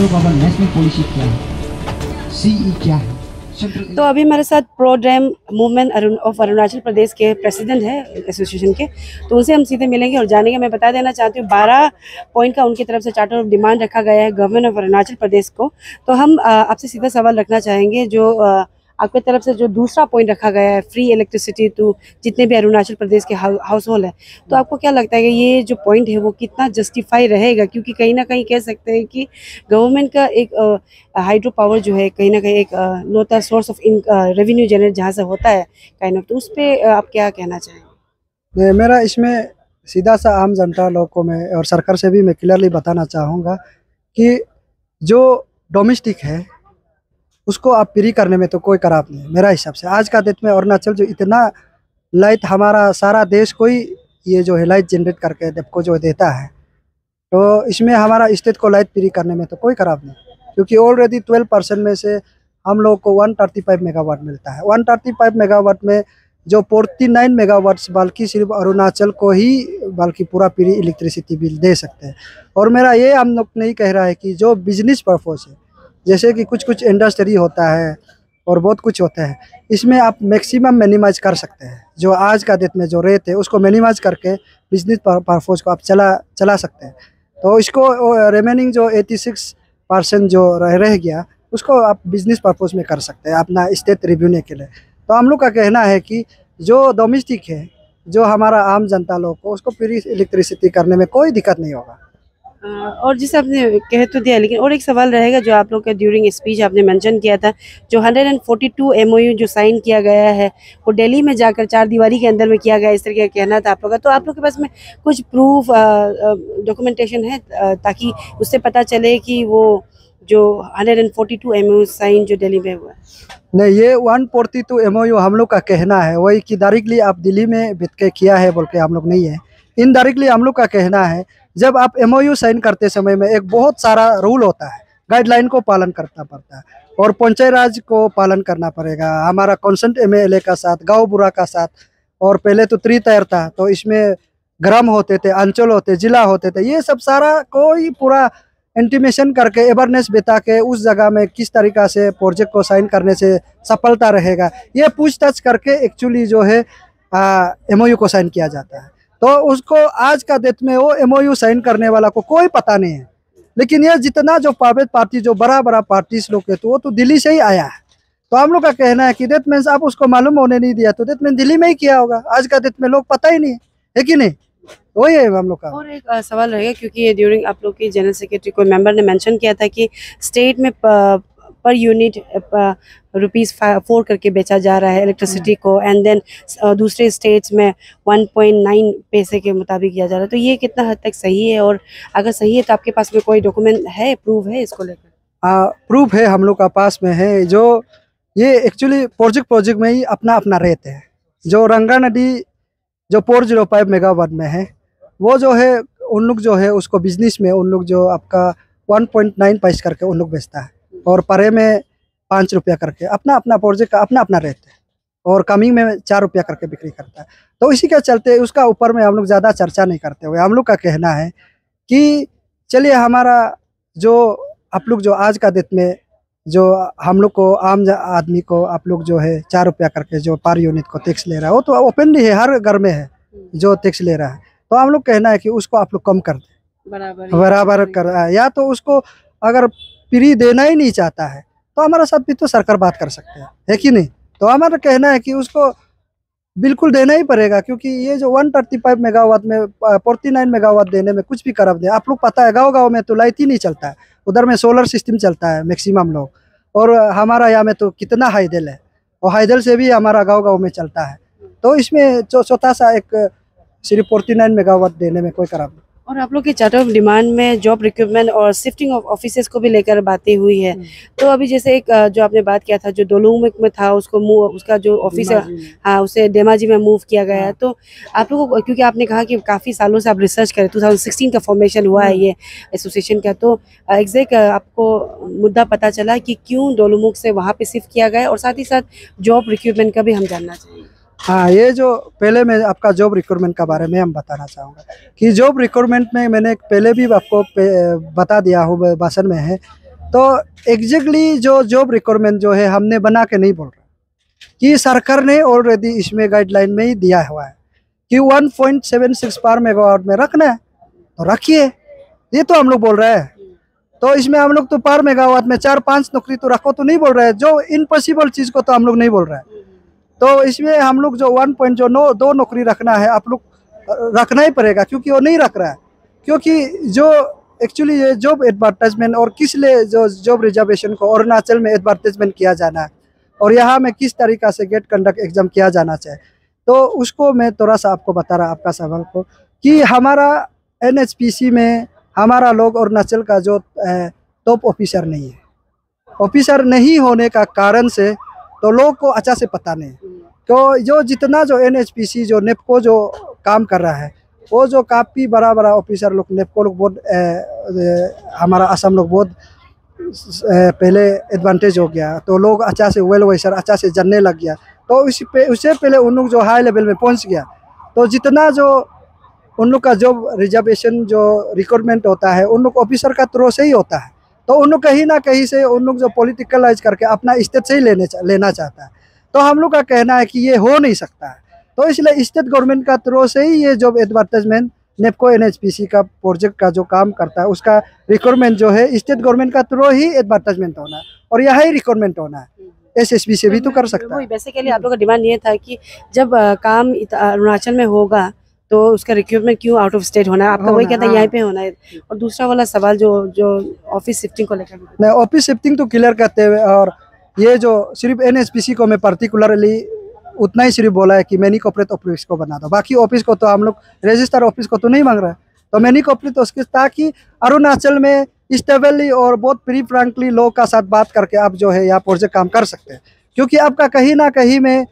Central government national policy क्या है, CE क्या है। तो अभी हमारे साथ pro dam movement of Arunachal Pradesh के प्रेसिडेंट है एसोसिएशन के, तो उनसे हम सीधे मिलेंगे और जानेंगे। मैं बता देना चाहती हूँ 12 पॉइंट का उनकी तरफ से चार्टर ऑफ डिमांड रखा गया है गवर्नमेंट ऑफ अरुणाचल प्रदेश को। तो हम आपसे सीधा सवाल रखना चाहेंगे, जो आपकी तरफ से जो दूसरा पॉइंट रखा गया है फ्री इलेक्ट्रिसिटी टू जितने भी अरुणाचल प्रदेश के हाउस होल्ड है, तो आपको क्या लगता है कि ये जो पॉइंट है वो कितना जस्टिफाई रहेगा? क्योंकि कहीं ना कहीं कह सकते हैं कि गवर्नमेंट का एक हाइड्रो पावर जो है कहीं ना कहीं एक लोता सोर्स ऑफ रेवेन्यू जनरेट जहाँ से होता है काइंड ऑफ, तो उस पर आप क्या कहना चाहेंगे? मेरा इसमें सीधा सा आम जनता लोगों को मैं और सरकार से भी मैं क्लियरली बताना चाहूँगा कि जो डोमेस्टिक है उसको आप फ्री करने में तो कोई खराब नहीं है मेरा हिसाब से। आज का डेट में अरुणाचल जो इतना लाइट हमारा सारा देश को ही ये जो है लाइट जनरेट करके को जो देता है, तो इसमें हमारा स्टेट को लाइट फ्री करने में तो कोई खराब नहीं, क्योंकि ऑलरेडी 12% में से हम लोग को 135 मेगावाट मिलता है। 135 मेगावाट में जो 49 मेगावाट्स बल्कि सिर्फ अरुणाचल को ही बल्कि पूरा फ्री इलेक्ट्रिसिटी बिल दे सकते हैं। और मेरा ये हम लोग नहीं कह रहा है कि जो बिजनेस पर्पस है, जैसे कि कुछ इंडस्ट्री होता है और बहुत कुछ होता है, इसमें आप मैक्सिमम मिनिमाइज कर सकते हैं। जो आज का डेट में जो रेट है उसको मिनिमाइज करके बिजनेस पर्पस को आप चला सकते हैं। तो इसको रिमेनिंग जो 86% जो रह गया उसको आप बिजनेस पर्पस में कर सकते हैं अपना स्टेट रिव्यूने के लिए। तो हम लोग का कहना है कि जो डोमेस्टिक है, जो हमारा आम जनता लोग को, उसको फ्री इलेक्ट्रिसिटी करने में कोई दिक्कत नहीं होगा। और जिसे आपने कह तो दिया, लेकिन और एक सवाल रहेगा जो आप लोग का ड्यूरिंग स्पीच आपने मेंशन किया था, जो 142 MOU जो साइन किया गया है वो दिल्ली में जाकर 4 दीवारी के अंदर में किया गया, इस तरह का कहना था आप लोग का। तो आप लोग के पास में कुछ प्रूफ डॉक्यूमेंटेशन है ताकि उससे पता चले कि वो जो 142 MOU साइन जो दिल्ली में हुआ है? नहीं, ये 142 MOU हम लोग का कहना है वही कि डायरेक्टली आप दिल्ली में बित के किया है बोल के हम लोग नहीं है। इनडायरेक्टली हम लोग का कहना है जब आप MOU साइन करते समय में एक बहुत सारा रूल होता है, गाइडलाइन को पालन करना पड़ता है और पंचायत राज को पालन करना पड़ेगा। हमारा कंसेंट MLA का साथ, गाँव बुरा का साथ, और पहले तो त्रितयर था, तो इसमें ग्राम होते थे, अंचल होते, जिला होते थे, ये सब सारा कोई पूरा इंटीमेशन करके अवेयरनेस बता के उस जगह में किस तरीक़ा से प्रोजेक्ट को साइन करने से सफलता रहेगा, ये पूछताछ करके एक्चुअली जो है MOU को साइन किया जाता है। तो उसको आज का डेट में वो MOU साइन करने वाला को कोई पता नहीं है। लेकिन ये जितना जो प्राइवेट पार्टी जो बड़ा पार्टीज लोग है, तो वो तो दिल्ली से ही आया है। तो हम लोग का कहना है कि डेट मीन्स आप उसको मालूम होने नहीं दिया, तो डेट मीन दिल्ली में ही किया होगा। आज का डेट में लोग पता ही नहीं है कि नहीं, वही है हम लोग का। और एक सवाल रहेगा, क्योंकि ड्यूरिंग आप लोग की जनरल सेक्रेटरी कोई मेंबर ने मेंशन किया था कि स्टेट में पर यूनिट ₹4 करके बेचा जा रहा है इलेक्ट्रिसिटी को, एंड देन दूसरे स्टेट्स में 1.9 पैसे के मुताबिक किया जा रहा है। तो ये कितना हद तक सही है? और अगर सही है तो आपके पास में कोई डॉक्यूमेंट है, प्रूफ है इसको लेकर? प्रूफ है हम लोग का पास में है। जो ये एक्चुअली प्रोजेक्ट में ही अपना रेट है। जो रंगा नदी जो 405 मेगावाट में है, वो जो है उन लोग जो है उसको बिजनेस में उन लोग जो आपका 1.9 पैसे करके उन लोग बेचता है, और परे में 5 रुपया करके अपना प्रोजेक्ट का अपना रेट है, और कमिंग में 4 रुपया करके बिक्री करता है। तो इसी के चलते उसका ऊपर में हम लोग ज़्यादा चर्चा नहीं करते हुए हम लोग का कहना है कि चलिए हमारा जो आप लोग जो आज का डेट में जो हम लोग को आम आदमी को आप लोग जो है 4 रुपया करके जो पर यूनिट को टैक्स ले रहा है, वो तो ओपनली है, हर घर में है जो टैक्स ले रहा है। तो हम लोग कहना है कि उसको आप लोग कम कर दें, बराबर कर, या तो उसको अगर फ्री देना ही नहीं चाहता है तो हमारा साथ भी तो सरकार बात कर सकते हैं, है कि नहीं। तो हमारा कहना है कि उसको बिल्कुल देना ही पड़ेगा, क्योंकि ये जो 135 मेगावाट में 49 मेगावाट देने में कुछ भी खराब नहीं। आप लोग पता है गांव में तो लाइट ही नहीं चलता है, उधर में सोलर सिस्टम चलता है मैक्सिमम लोग, और हमारा यहाँ में तो कितना हाईडल है, और हाईडल से भी हमारा गाँव में चलता है। तो इसमें छोटा सा एक सिर्फ 49 मेगावाट देने में कोई खराब नहीं। और आप लोग के चार्टर ऑफ डिमांड में जॉब रिक्रूटमेंट और शिफ्टिंग ऑफ ऑफिसेस को भी लेकर बातें हुई है। तो अभी जैसे एक जो आपने बात किया था जो दोलुंग में था, उसको उसका जो ऑफिस है, हाँ, उसे धेमाजी में मूव किया गया है। तो आप लोगों को, क्योंकि आपने कहा कि काफ़ी सालों से आप रिसर्च करें, 2016 का फॉर्मेशन हुआ है ये एसोसिएशन का, तो एग्जैक्ट आपको मुद्दा पता चला कि क्यों दोलुमुख से वहाँ पे शिफ्ट किया गया, और साथ ही साथ जॉब रिक्रूटमेंट का भी हम जानना चाहिए। हाँ, ये जो पहले मैं आपका जॉब रिक्रूटमेंट के बारे में हम बताना चाहूँगा कि जॉब रिक्रूटमेंट में मैंने पहले भी आपको बता दिया हूँ भाषण में है तो एग्जैक्टली जो जॉब रिक्वायरमेंट जो है हमने बना के नहीं बोल रहा, कि सरकार ने ऑलरेडी इसमें गाइडलाइन में ही दिया हुआ है कि 1.76 पर मेगावाट में रखना है तो रखिए, ये तो हम लोग बोल रहे हैं। तो इसमें हम लोग तो पर मेगावाट में 4-5 नौकरी तो रखो तो नहीं बोल रहे हैं, जो इम्पॉसिबल चीज़ को तो हम लोग नहीं बोल रहे हैं। तो इसमें हम लोग जो 1.2 नौकरी रखना है आप लोग रखना ही पड़ेगा, क्योंकि वो नहीं रख रहा है। क्योंकि जो एक्चुअली ये जॉब एडवर्टाइजमेंट और किस लिए जो जॉब रिजर्वेशन को अरुणाचल में एडवर्टाइजमेंट किया जाना है और यहाँ में किस तरीक़ा से गेट कंडक्ट एग्जाम किया जाना चाहिए, तो उसको मैं थोड़ा सा आपको बता रहा आपका सवाल को, कि हमारा NHPC में हमारा लोग अरुणाचल का जो टॉप ऑफिसर नहीं है, ऑफिसर नहीं होने का कारण से तो लोग को अच्छा से पता नहीं। तो जो जितना जो NHPC जो नेपको जो काम कर रहा है, वो जो काफ़ी बड़ा बड़ा ऑफिसर लोग नेपको लोग बहुत हमारा असम लोग बहुत पहले एडवांटेज हो गया, तो लोग अच्छा से वेल वैसर अच्छा से जानने लग गया। तो उससे पहले उन लोग जो हाई लेवल में पहुंच गया, तो जितना जो उन लोग का जो रिजर्वेशन जो रिक्वायरमेंट होता है उन लोग ऑफिसर का थ्रू से ही होता है। तो उन लोग कहीं ना कहीं से उन लोग जो पॉलिटिकलाइज करके अपना स्टेट से ही लेना चाहता है। तो हम लोग का कहना है कि ये हो नहीं सकता है। तो इसलिए स्टेट गवर्नमेंट का थ्रू से ही ये जॉब एडवर्टाइजमेंट नेपको NHPC का प्रोजेक्ट का जो काम करता है उसका रिक्वायरमेंट जो है स्टेट गवर्नमेंट का थ्रू ही एडवर्टाइजमेंट होना है और यह ही रिक्वायरमेंट होना है। SSB से भी तो कर सकता है। बेसिकली आप लोग का डिमांड ये था कि जब काम अरुणाचल में होगा तो उसका रिक्रूटमेंट क्यों आउट ऑफ स्टेट होना है, आपका वही कहता है यहाँ पे होना है। और दूसरा वाला सवाल जो ऑफिस शिफ्टिंग को लेकर, नहीं ऑफिस शिफ्टिंग तो क्लियर करते हुए, और ये जो सिर्फ NHPC को मैं पर्टिकुलरली उतना ही सिर्फ बोला है कि मैनी कॉर्पोरेट ऑफिस को बना दो, बाकी ऑफिस को तो हम लोग रजिस्टर ऑफिस को तो नहीं मांग रहे। तो मैनी कॉर्पोरेट उसके ताकि अरुणाचल में स्टेबली और बहुत प्री फ्रैंकली लोग का साथ बात करके आप जो है यहाँ प्रोजेक्ट काम कर सकते हैं। क्योंकि आपका कहीं ना कहीं में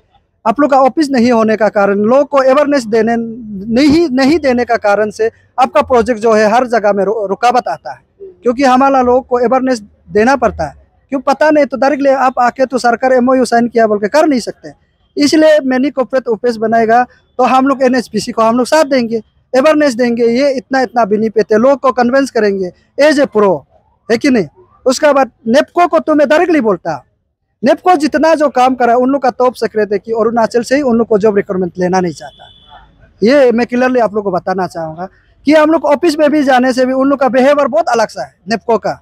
आप लोग का ऑफिस नहीं होने का कारण, लोग को अवेयरनेस देने नहीं देने का कारण से आपका प्रोजेक्ट जो है हर जगह में रुकावट आता है। क्योंकि हमारा लोग को अवेयरनेस देना पड़ता है, क्यों पता नहीं तो डायरेक्टली आप आके तो सरकार MOU साइन किया बोल के कर नहीं सकते। इसलिए मैनी कॉर्पोरेट ऑफिस बनाएगा तो हम लोग NHPC को हम लोग साथ देंगे, अवेयरनेस देंगे, ये इतना बेनिफिट है, लोग को कन्विंस करेंगे एज ए प्रो, है कि नहीं। उसके बाद नेपको को तो मैं डायरेक्टली बोलता, नेपको जितना जो काम करा है उन लोग का टॉप सीक्रेट है कि अरुणाचल से ही उन लोग को जॉब रिक्वायरमेंट लेना नहीं चाहता। ये मैं क्लियरली आप लोग को बताना चाहूँगा कि हम लोग ऑफिस में भी जाने से भी उन लोग का बिहेवियर बहुत अलग सा है नेपको का।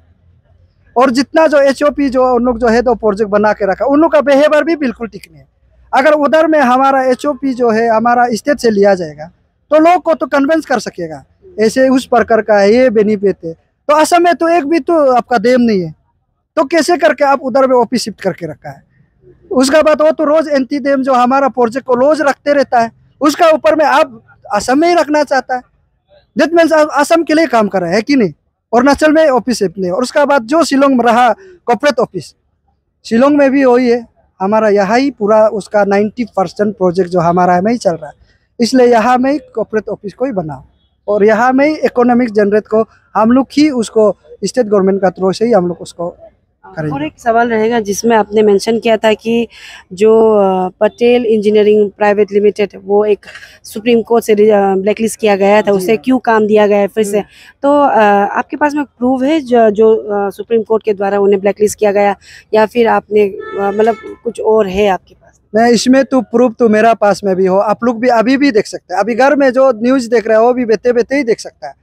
और जितना जो HOP जो उन लोग जो है तो प्रोजेक्ट बना के रखा, उन लोग का बिहेवियर भी बिल्कुल ठीक नहीं है। अगर उधर में हमारा HOP जो है हमारा स्टेट से लिया जाएगा तो लोग को तो कन्विंस कर सकेगा ऐसे उस प्रकार का है, ये बेनिफिट है। तो असम में तो एक भी तो आपका देम नहीं है, तो कैसे करके आप उधर में ऑफिस शिफ्ट करके रखा है। उसका बाद वो तो रोज एंटी देम जो हमारा प्रोजेक्ट को रोज रखते रहता है, उसका ऊपर में आप असम में ही रखना चाहता है। दैट मीन्स असम के लिए काम कर रहा है कि नहीं, अरुणाचल में ऑफिस शिफ्ट नहीं। और उसका बाद जो शिलोंग में रहा कॉर्पोरेट ऑफिस, शिलोंग में भी वही है, हमारा यहाँ ही पूरा उसका 90% प्रोजेक्ट जो हमारा में ही चल रहा है। इसलिए यहाँ में ही कॉर्पोरेट ऑफिस को ही बनाओ और यहाँ में ही इकोनॉमिक जनरेट को हम लोग ही उसको स्टेट गवर्नमेंट का थ्रू से ही हम लोग उसको करेंगे। और एक सवाल रहेगा जिसमें आपने मेंशन किया था कि जो पटेल इंजीनियरिंग प्राइवेट लिमिटेड वो एक सुप्रीम कोर्ट से ब्लैकलिस्ट किया गया था, उसे क्यों काम दिया गया है फिर से, तो आपके पास में प्रूफ है जो सुप्रीम कोर्ट के द्वारा उन्हें ब्लैकलिस्ट किया गया, या फिर आपने मतलब कुछ और है आपके पास? नहीं, इसमें तो प्रूफ तो मेरा पास में भी हो, आप लोग भी अभी भी देख सकते हैं। अभी घर में जो न्यूज़ देख रहे हो वो भी बेते ही देख सकता है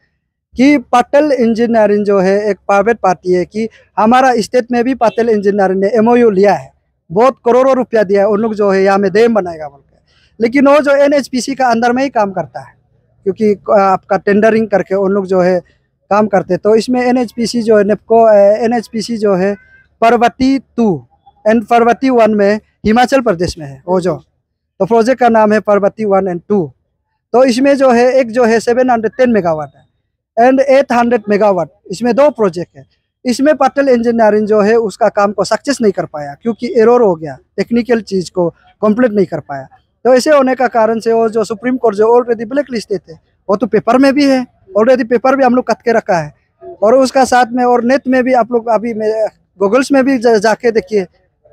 कि पटेल इंजीनियरिंग जो है एक प्राइवेट पार्टी है, कि हमारा स्टेट में भी पटेल इंजीनियरिंग ने MOU लिया है, बहुत करोड़ों रुपया दिया है, उन लोग जो है यहाँ में डैम बनाएगा बोल के। लेकिन वो जो NHPC का अंदर में ही काम करता है, क्योंकि आपका टेंडरिंग करके उन लोग जो है काम करते। तो इसमें NHPC जो है नेपको NHPC जो है पर्वती 2 एंड पर्वती 1 में हिमाचल प्रदेश में है वो जो, तो प्रोजेक्ट का नाम है पर्वती 1 एंड 2। तो इसमें जो है एक जो है 710 मेगावाट है एंड 800 मेगावाट, इसमें 2 प्रोजेक्ट है। इसमें पटेल इंजीनियरिंग जो है उसका काम को सक्सेस नहीं कर पाया, क्योंकि एरर हो गया, टेक्निकल चीज़ को कंप्लीट नहीं कर पाया। तो ऐसे होने का कारण से वो जो सुप्रीम कोर्ट जो ऑलरेडी ब्लैक लिस्टेड थे वो तो पेपर में भी है, ऑलरेडी पेपर भी हम लोग कट के रखा है। और उसका साथ में और नेट में भी आप लोग अभी गूगल्स में भी जाके देखिए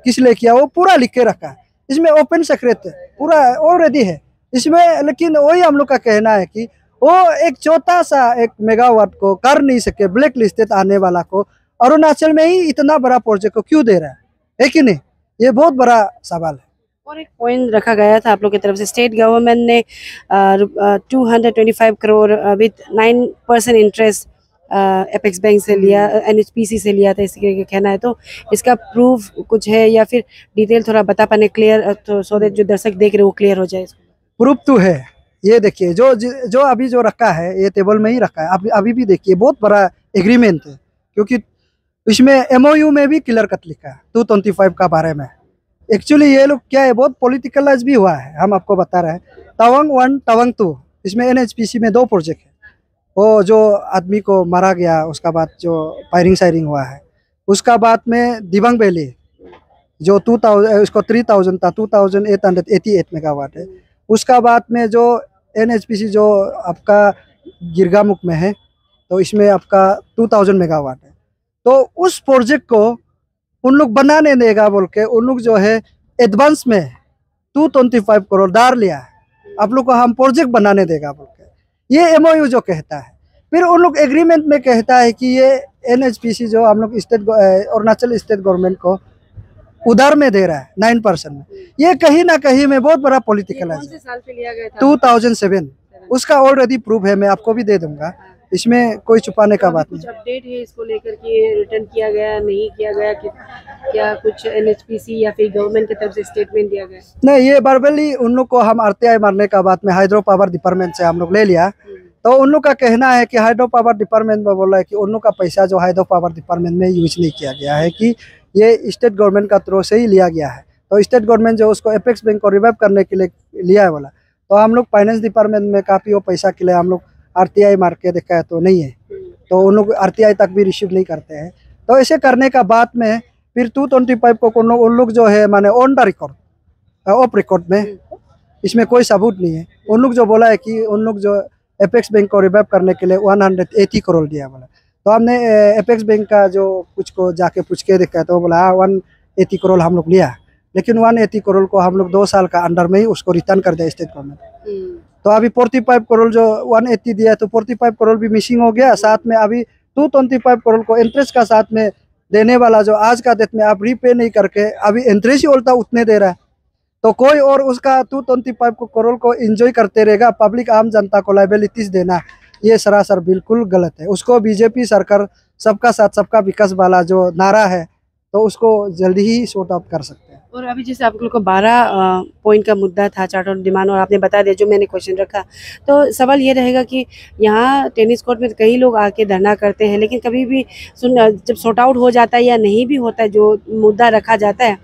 किस लिए किया, वो पूरा लिख के रखा है। इसमें ओपन सीक्रेट पूरा ऑलरेडी है इसमें। लेकिन वही हम लोग का कहना है कि वो एक छोटा सा 1 मेगावाट को कर नहीं सके ब्लैक लिस्टेड आने वाला को, अरुणाचल में ही इतना बड़ा प्रोजेक्ट को क्यों दे रहा है कि नहीं? ये बहुत बड़ा सवाल है। और एक पॉइंट रखा गया था आप लोग की तरफ से, स्टेट गवर्नमेंट ने 225 crore with 9% interest apex bank से लिया, NHPC से लिया था, इसी का कहना है। तो इसका प्रूफ कुछ है या फिर डिटेल थोड़ा बता पाने क्लियर, तो सो दैट जो दर्शक देख रहे वो क्लियर हो जाए। प्रूफ तो है, ये देखिए जो अभी जो रखा है ये टेबल में ही रखा है। अभी भी देखिए बहुत बड़ा एग्रीमेंट है, क्योंकि इसमें MOU में भी क्लियर कट लिखा है 225 का बारे में। एक्चुअली ये लोग क्या है, बहुत पॉलिटिकलाइज भी हुआ है, हम आपको बता रहे हैं। तवांग 1 तवांग 2 इसमें NHPC में 2 प्रोजेक्ट है। वो जो आदमी को मारा गया, उसका बाद जो फायरिंग हुआ है, उसका बाद में दिबांग वैली जो 2000 उसको 3000 था, 2888 मेगावाट है। उसका बाद में जो NHPC जो आपका गिरगामुख में है, तो इसमें आपका 2000 मेगावाट है। तो उस प्रोजेक्ट को उन लोग बनाने देगा बोल के उन लोग जो है एडवांस में 225 करोड़ डाल लिया है, आप लोग को हम प्रोजेक्ट बनाने देगा बोल के। ये MOU जो कहता है, फिर उन लोग एग्रीमेंट में कहता है कि ये NHPC जो हम लोग स्टेट अरुणाचल स्टेट गवर्नमेंट को उधार में दे रहा है 9% में। ये कहीं ना कहीं में बहुत बड़ा पॉलिटिकल है। 2007 उसका ऑलरेडी प्रूफ है, मैं आपको भी दे दूंगा, इसमें कोई छुपाने का बात नहीं। कुछ अपडेट है इसको लेकर कि रिटर्न किया गया नहीं किया गया, कि क्या कुछ NHPC या फिर गवर्नमेंट की तरफ से स्टेटमेंट दिया गया? नहीं, ये वर्बली उन लोग को हम RTI मारने का बाद में हाइड्रो पावर डिपार्टमेंट से हम लोग ले लिया। तो उन लोग का कहना है कि हाइड्रो पावर डिपार्टमेंट में बोला है कि उन लोग का पैसा जो हाइड्रो पावर डिपार्टमेंट में यूज नहीं किया गया है, कि ये स्टेट गवर्नमेंट का थ्रू से ही लिया गया है। तो स्टेट गवर्नमेंट जो उसको एपेक्स बैंक को रिवाइव करने के लिए लिया है बोला, तो हम लोग फाइनेंस डिपार्टमेंट में काफ़ी वो पैसा के लिए हम लोग RTI मार के देखा है तो नहीं है, तो उन लोग RTI तक भी रिसीव नहीं करते हैं। तो ऐसे करने का बाद में फिर 225 को उन लोग जो है माने on the record, of record में, इसमें कोई सबूत नहीं है। उन लोग जो बोला है कि उन लोग जो एपेक्स बैंक को रिवाइव करने के लिए 180 करोड़ दिया बोला। तो हमने एपेक्स बैंक का जो कुछ को जाके पूछ के देखा, तो बोला 180 करोड़ हम लोग लिया, लेकिन 180 करोड़ को हम लोग 2 साल का अंडर में ही उसको रिटर्न कर दिया स्टेट गवर्नमेंट। तो अभी 45 करोड़ जो 180 दिया, तो 45 करोड़ भी मिसिंग हो गया। साथ में अभी 225 करोड़ को इंटरेस्ट का साथ में देने वाला जो आज का डेट में आप रीपे नहीं करके अभी इंटरेस्ट ही उल्टा उतने दे रहा है, तो कोई और उसका 225 करोड़ को एंजॉय करते रहेगा। पब्लिक आम जनता को लाइबिलिटीज देना ये सरासर बिल्कुल गलत है। उसको बीजेपी सरकार सबका साथ सबका विकास वाला जो नारा है, तो उसको जल्दी ही सॉर्ट आउट कर सकते हैं। और अभी जैसे आप लोग को 12 पॉइंट का मुद्दा था, चार्टर डिमांड, और आपने बता दिया जो मैंने क्वेश्चन रखा, तो सवाल ये रहेगा कि यहाँ टेनिस कोर्ट में कई लोग आके धरना करते हैं, लेकिन कभी भी जब सॉर्ट आउट हो जाता है या नहीं भी होता है जो मुद्दा रखा जाता है,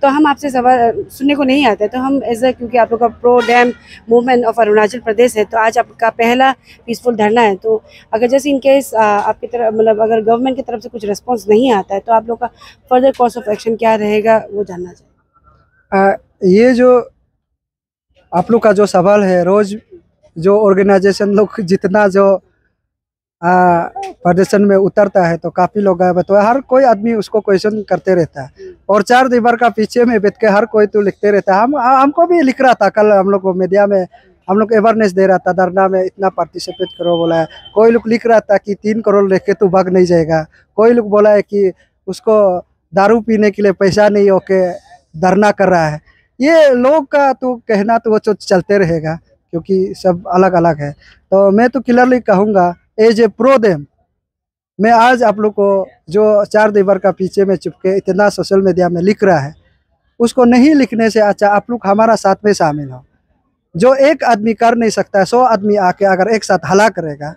तो हम आपसे सवाल सुनने को नहीं आता है। तो हम एज क्योंकि आप लोग का pro dam movement of Arunachal Pradesh है, तो आज आपका पहला पीसफुल धरना है, तो अगर जैसे इन केस आपकी तरफ मतलब अगर गवर्नमेंट की तरफ से कुछ रिस्पॉन्स नहीं आता है, तो आप लोग का फर्दर कोर्स ऑफ एक्शन क्या रहेगा, वो जानना चाहिए। ये जो आप लोग का जो सवाल है, रोज जो ऑर्गेनाइजेशन लोग जितना जो प्रदर्शन में उतरता है, तो काफ़ी लोग आए, तो हर कोई आदमी उसको क्वेश्चन करते रहता है, और 4 दीवार का पीछे में बैठ के हर कोई तो लिखते रहता है। हमको भी लिख रहा था, कल हम लोग को मीडिया में हम लोग अवेयरनेस दे रहा था, धरना में इतना पार्टिसिपेट करो बोला है। कोई लोग लिख रहा था कि 3 करोड़ लेके तो भाग नहीं जाएगा, कोई लोग बोला है कि उसको दारू पीने के लिए पैसा नहीं होके धरना कर रहा है। ये लोग का तो कहना तो वो चलते रहेगा, क्योंकि सब अलग अलग है। तो मैं तो क्लियरली कहूँगा एज ए प्रो डैम, मैं आज आप लोग को जो 4 दीवार का पीछे में चुपके इतना सोशल मीडिया में लिख रहा है, उसको नहीं लिखने से अच्छा आप लोग हमारा साथ में शामिल हो। जो एक आदमी कर नहीं सकता है, 100 आदमी आके अगर एक साथ हला करेगा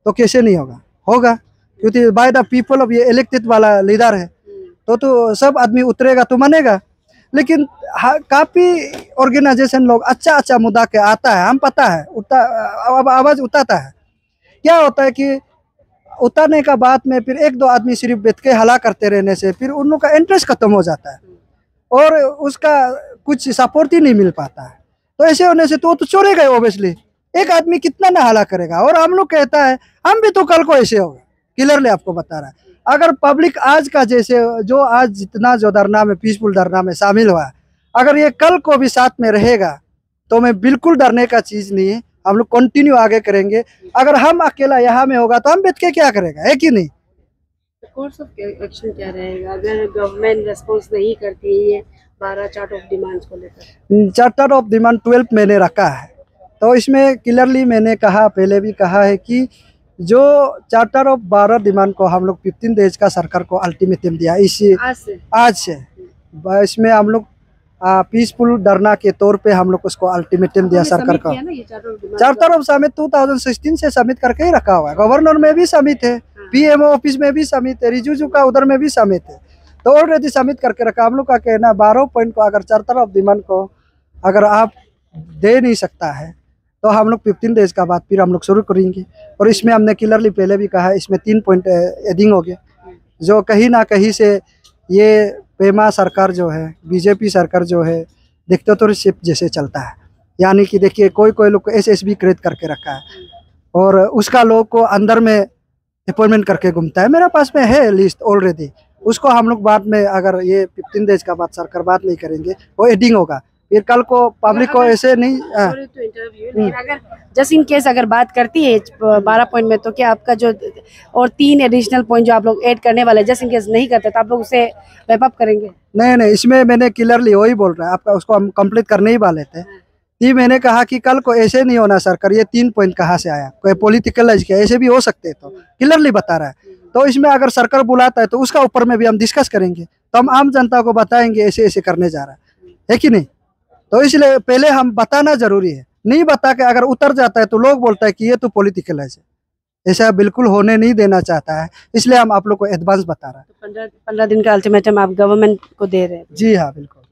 तो कैसे नहीं होगा, क्योंकि बाय द पीपल ऑफ ये इलेक्टेड वाला लीडर है, तो सब आदमी उतरेगा तो मानेगा। लेकिन काफ़ी ऑर्गेनाइजेशन लोग अच्छा मुद्दा के आता है, हम पता है आवाज़ उठाता है। क्या होता है कि उतारने का बाद में फिर 1-2 आदमी सिर्फ बैठ के हला करते रहने से फिर उन लोग का इंटरेस्ट खत्म हो जाता है, और उसका कुछ सपोर्ट ही नहीं मिल पाता है। तो ऐसे होने से तो चोरेगा ही ओबियसली, एक आदमी कितना ना हला करेगा। और हम लोग कहता है हम भी तो कल को ऐसे होगा, क्लियरली आपको बता रहा है। अगर पब्लिक आज का जैसे जो आज जितना जो धरना में पीसफुल धरना में शामिल हुआ, अगर ये कल को भी साथ में रहेगा, तो मैं बिल्कुल डरने का चीज़ नहीं है, हम लोग कंटिन्यू आगे करेंगे। अगर हम अकेला यहाँ में होगा तो हम बैठ के क्या करेगा, है कि नहीं? कोर्स ऑफ एक्शन क्या रहेगा अगर गवर्नमेंट रेस्पॉन्स नहीं करती है ये 12 चार्ट ऑफ डिमांड्स को लेकर? चार्टर ऑफ डिमांड 12 मैंने रखा है, तो इसमें क्लियरली मैंने कहा, पहले भी कहा है कि जो चार्टर ऑफ 12 डिमांड को हम लोग 15 डेज का सरकार को अल्टीमेटम दिया आज से इसमें हम लोग पीसफुल धरना के तौर पे हम लोग उसको अल्टीमेटम दिया सरकार को। चार्टर ऑफ समिट 2016 से समिट करके ही रखा हुआ है, गवर्नर में भी समिट है, पीएमओ ऑफिस में भी समिट है, रिजू का उधर में भी समिट है, तो ऑलरेडी समिट करके रखा। हम लोग का कहना 12 पॉइंट को अगर चार्टर ऑफ डिमांड को अगर आप दे नहीं सकता है तो हम लोग 15 डेज का बाद फिर हम लोग शुरू करेंगे। और इसमें हमने क्लियरली पहले भी कहा है, इसमें 3 पॉइंट एडिंग हो गए, जो कहीं ना कहीं से ये पेमा सरकार जो है, बीजेपी सरकार जो है, डिक्टेटरशिप जैसे चलता है। यानी कि देखिए कोई लोग को एसएसबी क्रिएट करके रखा है और उसका लोग को अंदर में अपॉइंटमेंट करके घूमता है। मेरे पास में है लिस्ट ऑलरेडी, उसको हम लोग बाद में अगर ये 15 डेज का बाद सरकार बात नहीं करेंगे वो एडिंग होगा, फिर कल को पब्लिक को ऐसे नहीं अगर जस्ट इन केस अगर बात करती है 12 पॉइंट में, तो क्या आपका जो और 3 एडिशनल पॉइंट जो आप लोग ऐड करने वाले जस्ट इन केस नहीं करते तो आप लोग उसे रैप अप करेंगे? नहीं, इसमें मैंने क्लियरली वही बोल रहा है आपका, उसको हम कंप्लीट करने ही वाले थे। ये मैंने कहा कि कल को ऐसे नहीं होना सरकार, ये 3 पॉइंट कहाँ से आया, कोई पॉलिटिकलाइज किया, ऐसे भी हो सकते, तो क्लियरली बता रहा है। तो इसमें अगर सरकार बुलाता है तो उसका ऊपर में भी हम डिस्कस करेंगे, तो हम आम जनता को बताएंगे ऐसे ऐसे करने जा रहा है कि नहीं। तो इसलिए पहले हम बताना जरूरी है, नहीं बता के अगर उतर जाता है तो लोग बोलता है कि ये तो पॉलिटिकलाइज है, ऐसा बिल्कुल होने नहीं देना चाहता है, इसलिए हम आप लोग को एडवांस बता रहा है। तो 15 दिन का अल्टीमेटम आप गवर्नमेंट को दे रहे हैं? जी हाँ, बिल्कुल।